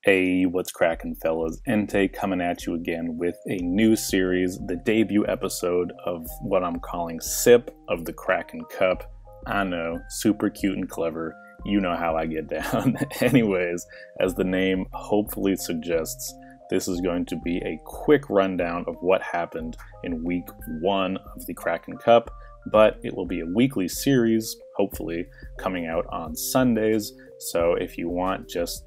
Hey, what's crackin', fellas? Entei coming at you again with a new series, the debut episode of what I'm calling Sip of the Kraken Cup. I know, super cute and clever. You know how I get down. Anyways, as the name hopefully suggests, this is going to be a quick rundown of what happened in week 1 of the Kraken Cup, but it will be a weekly series, hopefully, coming out on Sundays. So if you want just,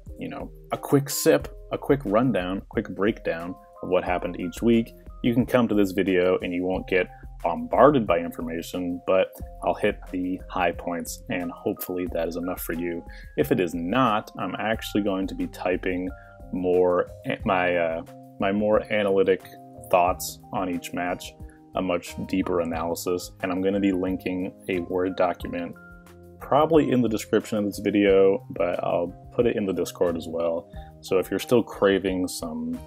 a quick sip, a quick rundown, a quick breakdown of what happened each week, you can come to this video and you won't get bombarded by information, but I'll hit the high points and hopefully that is enough for you. If it is not, I'm actually going to be typing more my more analytic thoughts on each match, a much deeper analysis, and I'm going to be linking a Word document probably in the description of this video, but I'll put it in the Discord as well. So if you're still craving some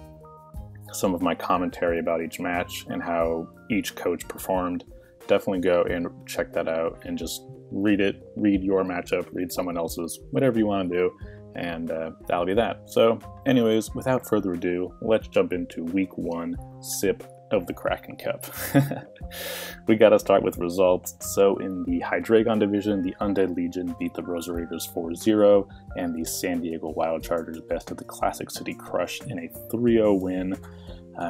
of my commentary about each match and how each coach performed, definitely go and check that out and just read it, read your matchup, read someone else's, whatever you want to do, and that'll be that. So anyways, without further ado, let's jump into week 1 sip of the Kraken Cup. We gotta start with results. So in the Hydreigon division, the Undead Legion beat the Rosa Raiders 4-0, and the San Diego Wild Chargers bested the Classic City Crush in a 3-0 win.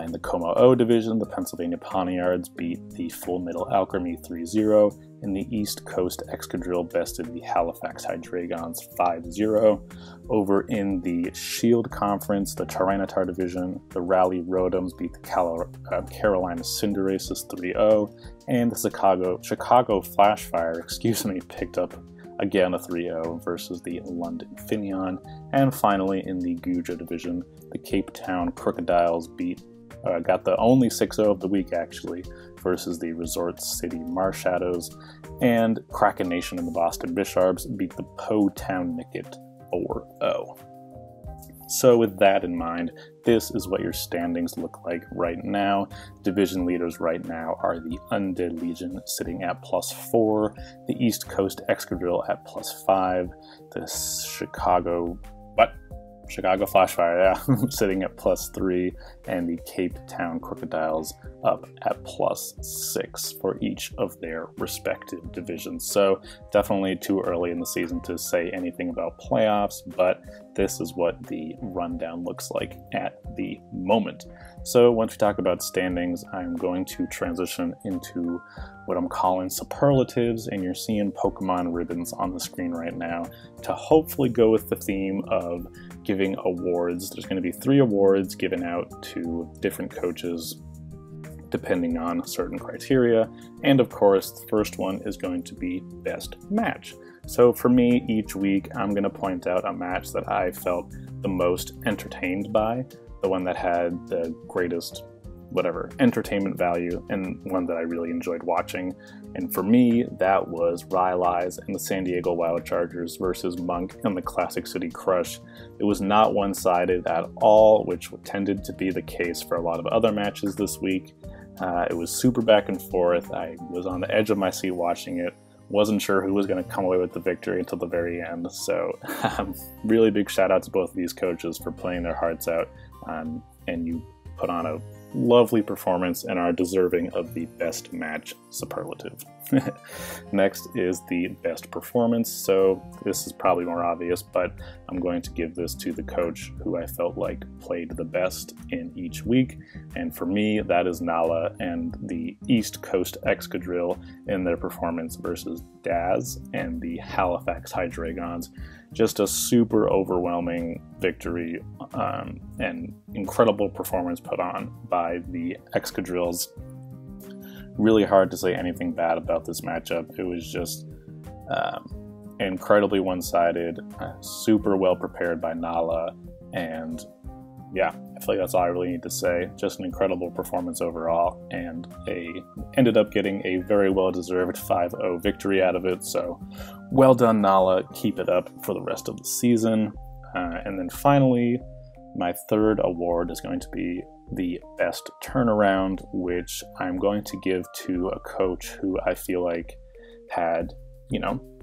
In the Como O division, the Pennsylvania Poniards beat the Full Metal Alchemy 3-0, and the East Coast Excadrill bested the Halifax Hydreigons 5-0. Over in the Shield Conference, the Tyranitar division, the Rally Rotoms beat the Carolina Cinderaces 3-0, and the Chicago Flashfire, picked up again a 3-0 versus the London Finion. And finally, in the Guja division, the Cape Town Crocodiles got the only 6-0 of the week, actually, versus the Resort City Marshadows, and Krakenation and the Boston Bisharps beat the Po Town Nicket 4-0. So with that in mind, this is what your standings look like right now. Division leaders right now are the Undead Legion sitting at +4, the East Coast Excadrill at +5, the Chicago Flashfire, sitting at +3, and the Cape Town Crocodiles up at +6 for each of their respective divisions. So definitely too early in the season to say anything about playoffs, but this is what the rundown looks like at the moment. So once we talk about standings, I'm going to transition into what I'm calling superlatives, and you're seeing Pokemon ribbons on the screen right now to hopefully go with the theme of giving awards. There's going to be 3 awards given out to different coaches depending on certain criteria, and of course the first one is going to be best match. So for me, each week I'm going to point out a match that I felt the most entertained by, the one that had the greatest entertainment value, and one that I really enjoyed watching. And for me, that was Rylai's and the San Diego Wild Chargers versus Monk and the Classic City Crush. It was not one-sided at all, which tended to be the case for a lot of other matches this week. It was super back and forth. I was on the edge of my seat watching it. Wasn't sure who was going to come away with the victory until the very end. So really big shout out to both of these coaches for playing their hearts out, and you put on a lovely performance and are deserving of the best match superlative. Next is the best performance. So this is probably more obvious, but I'm going to give this to the coach who I felt like played the best in each week. And for me, that is Nala and the East Coast Excadrill in their performance versus Daz and the Halifax Hydreigons. Just a super overwhelming victory and incredible performance put on by the Excadrills. Really hard to say anything bad about this matchup. It was just incredibly one-sided, super well prepared by Nala, and yeah, I feel like that's all I really need to say. Just an incredible performance overall, and ended up getting a very well-deserved 5-0 victory out of it, so well done, Nala. Keep it up for the rest of the season. And then finally, my third award is going to be the best turnaround, which I'm going to give to a coach who I feel like had,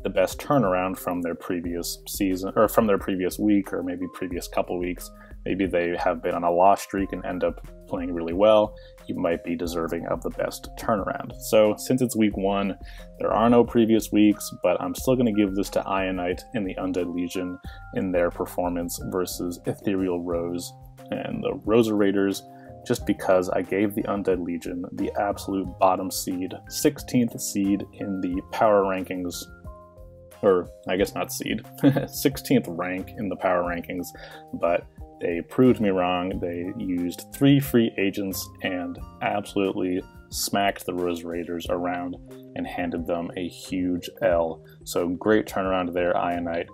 the best turnaround from their previous season, or from their previous week, or maybe previous couple weeks. Maybe they have been on a loss streak and end up playing really well. You might be deserving of the best turnaround. So since it's week 1, there are no previous weeks, but I'm still going to give this to Ionite and the Undead Legion in their performance versus Ethereal Rose and the Rosa Raiders, just because I gave the Undead Legion the absolute bottom seed, 16th seed in the power rankings, or I guess not seed, 16th rank in the power rankings, but they proved me wrong. They used 3 free agents and absolutely smacked the Rose Raiders around and handed them a huge L. So great turnaround there, Ionite.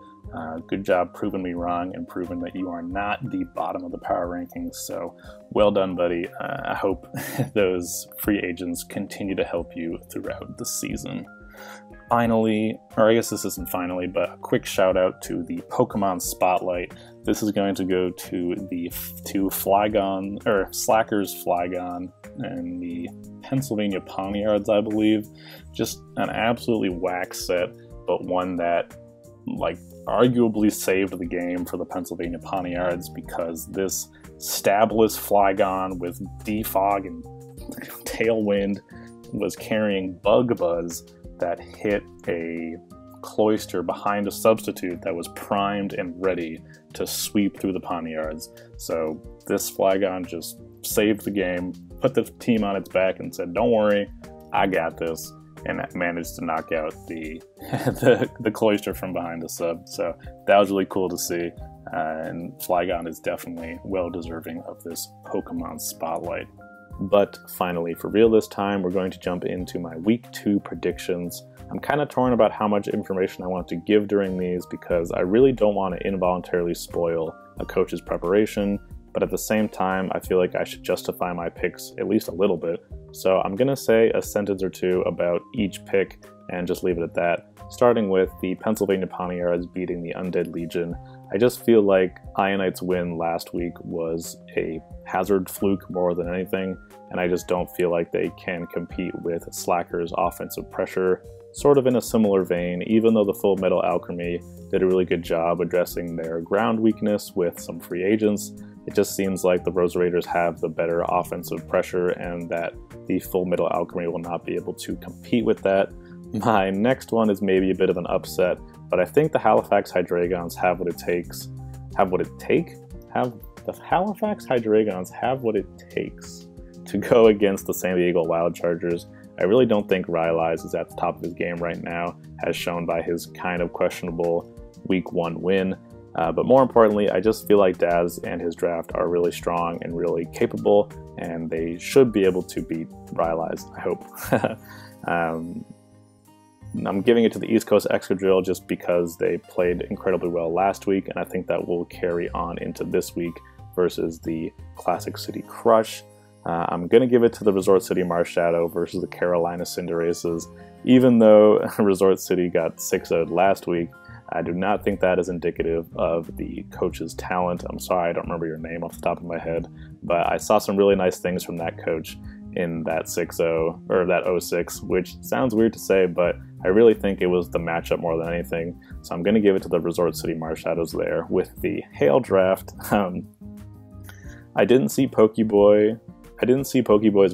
Good job proving me wrong and proving that you are not the bottom of the power rankings. So well done, buddy. I hope those free agents continue to help you throughout the season. Finally, or I guess this isn't finally, but a quick shout out to the Pokemon Spotlight. This is going to go to the Flygon, or Slackers Flygon, and the Pennsylvania Poniards, I believe. Just an absolutely whack set, but one that, like, arguably saved the game for the Pennsylvania Poniards, because this stabless Flygon with Defog and Tailwind was carrying Bug Buzz that hit a Cloyster behind a substitute that was primed and ready to sweep through the Poniards. So this Flygon just saved the game, put the team on its back and said, don't worry, I got this, and managed to knock out the Cloyster from behind the sub. So that was really cool to see, and Flygon is definitely well deserving of this Pokemon Spotlight. But finally, for real this time, we're going to jump into my week 2 predictions. I'm kind of torn about how much information I want to give during these, because I really don't want to involuntarily spoil a coach's preparation, but at the same time, I feel like I should justify my picks at least a little bit. So I'm going to say a sentence or two about each pick and just leave it at that. Starting with the Pennsylvania Poniards beating the Undead Legion. I just feel like Ionite's win last week was a hazard fluke more than anything, and I just don't feel like they can compete with Slacker's offensive pressure. Sort of in a similar vein, even though the Full Metal Alchemy did a really good job addressing their ground weakness with some free agents, it just seems like the Rose Raiders have the better offensive pressure, and that the Full Metal Alchemy will not be able to compete with that. My next one is maybe a bit of an upset, but I think the Halifax Hydreigons have what it takes. Have the Halifax Hydreigons have what it takes to go against the San Diego Wild Chargers. I really don't think Rylai's is at the top of his game right now, as shown by his kind of questionable Week 1 win. But more importantly, I just feel like Daz and his draft are really strong and really capable, and they should be able to beat Rylai's, I hope. I'm giving it to the East Coast Excadrill just because they played incredibly well last week, and I think that will carry on into this week versus the Classic City Crush. I'm going to give it to the Resort City Marshadow versus the Carolina Cinderaces. Even though Resort City got 6-0'd last week, I do not think that is indicative of the coach's talent. I'm sorry, I don't remember your name off the top of my head, but I saw some really nice things from that coach in that 6-0, or that 0-6, which sounds weird to say, but I really think it was the matchup more than anything. So I'm going to give it to the Resort City Marshadows there. With the Hail draft, I didn't see Pokeboy's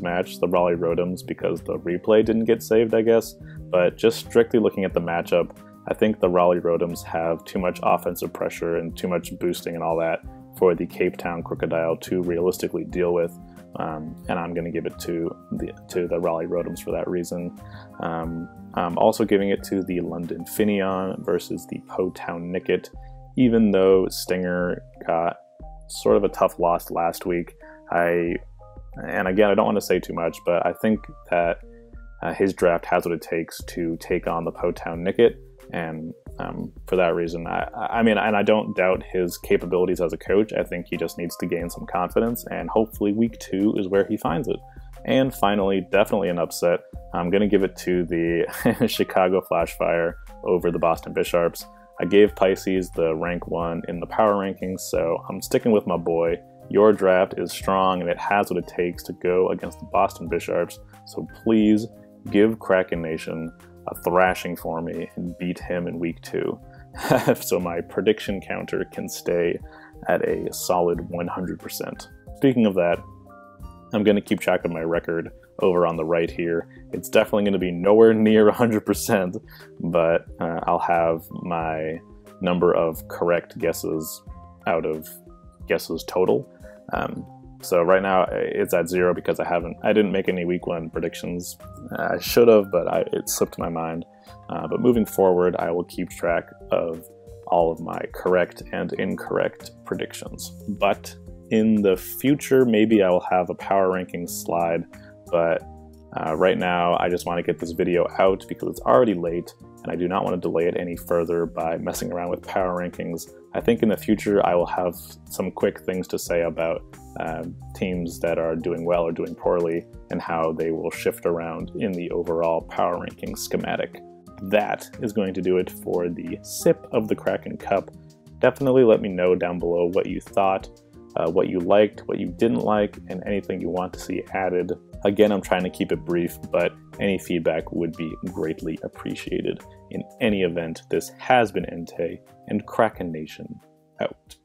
match, the Raleigh Rotoms, because the replay didn't get saved, I guess. But just strictly looking at the matchup, I think the Raleigh Rotoms have too much offensive pressure and too much boosting and all that for the Cape Town Crocodile to realistically deal with. And I'm going to give it to the Raleigh Rotoms for that reason. I'm also giving it to the London Finion versus the Po Town Nicket, even though Stinger got sort of a tough loss last week. And again, I don't want to say too much, but I think that his draft has what it takes to take on the Po Town Nicket, and for that reason, I mean, and I don't doubt his capabilities as a coach. I think he just needs to gain some confidence, and hopefully week 2 is where he finds it. And finally, definitely an upset. I'm going to give it to the Chicago Flashfire over the Boston Bisharps. I gave Pisces the rank 1 in the power rankings, so I'm sticking with my boy. Your draft is strong, and it has what it takes to go against the Boston Bisharps, so please give Krakenation a thrashing for me and beat him in week 2. So my prediction counter can stay at a solid 100%. Speaking of that, I'm going to keep track of my record over on the right here. It's definitely going to be nowhere near 100%, but I'll have my number of correct guesses out of guesses total. So right now it's at 0 because I didn't make any week 1 predictions. I should have, but it slipped my mind. But moving forward, I will keep track of all of my correct and incorrect predictions. But in the future, maybe I will have a power rankings slide, but right now I just want to get this video out because it's already late and I do not want to delay it any further by messing around with power rankings. I think in the future I will have some quick things to say about teams that are doing well or doing poorly and how they will shift around in the overall power ranking schematic. That is going to do it for the sip of the Kraken Cup. Definitely let me know down below what you thought, what you liked, what you didn't like, and anything you want to see added. Again, I'm trying to keep it brief, but any feedback would be greatly appreciated. In any event, this has been Entei, and Krakenation out.